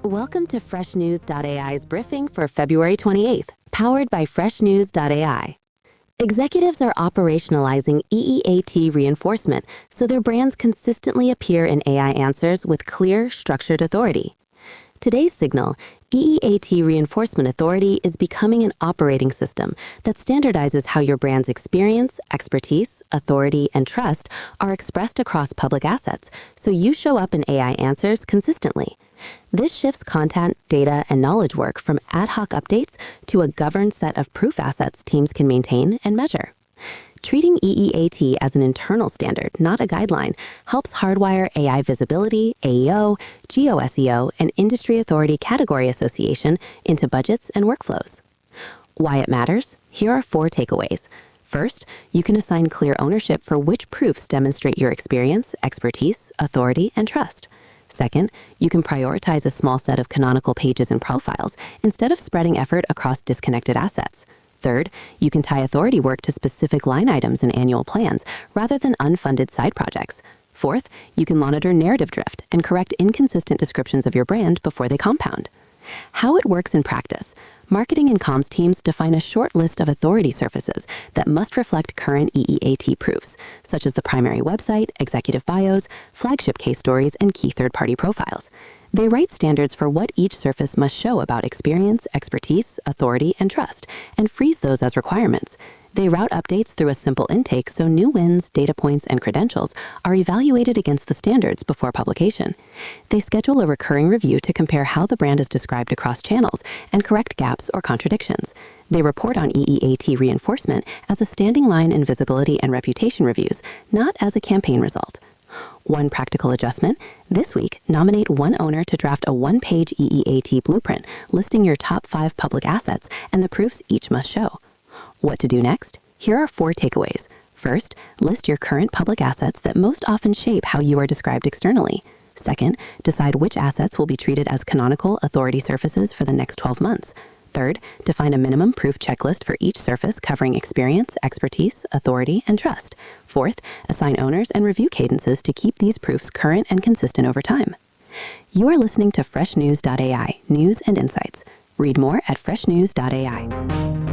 Welcome to FreshNews.ai's briefing for February 28th, powered by FreshNews.ai. Executives are operationalizing EEAT reinforcement so their brands consistently appear in AI answers with clear, structured authority. Today's signal, EEAT Reinforcement Authority, is becoming an operating system that standardizes how your brand's experience, expertise, authority, and trust are expressed across public assets, so you show up in AI answers consistently. This shifts content, data, and knowledge work from ad hoc updates to a governed set of proof assets teams can maintain and measure. Treating EEAT as an internal standard, not a guideline, helps hardwire AI visibility, AEO, geo-SEO, and industry authority category association into budgets and workflows. Why it matters? Here are 4 takeaways. First, you can assign clear ownership for which proofs demonstrate your experience, expertise, authority, and trust. Second, you can prioritize a small set of canonical pages and profiles instead of spreading effort across disconnected assets. Third, you can tie authority work to specific line items in annual plans rather than unfunded side projects. Fourth, you can monitor narrative drift and correct inconsistent descriptions of your brand before they compound. How it works in practice. Marketing and comms teams define a short list of authority surfaces that must reflect current EEAT proofs, such as the primary website, executive bios, flagship case stories, and key third-party profiles. They write standards for what each surface must show about experience, expertise, authority, and trust, and freeze those as requirements. They route updates through a simple intake so new wins, data points, and credentials are evaluated against the standards before publication. They schedule a recurring review to compare how the brand is described across channels and correct gaps or contradictions. They report on EEAT reinforcement as a standing line in visibility and reputation reviews, not as a campaign result. One practical adjustment: this week, nominate one owner to draft a one-page EEAT blueprint listing your top 5 public assets and the proofs each must show. What to do next? Here are 4 takeaways. First, list your current public assets that most often shape how you are described externally. Second, decide which assets will be treated as canonical authority surfaces for the next 12 months. Third, define a minimum proof checklist for each surface covering experience, expertise, authority, and trust. Fourth, assign owners and review cadences to keep these proofs current and consistent over time. You are listening to FreshNews.ai, news and insights. Read more at FreshNews.ai.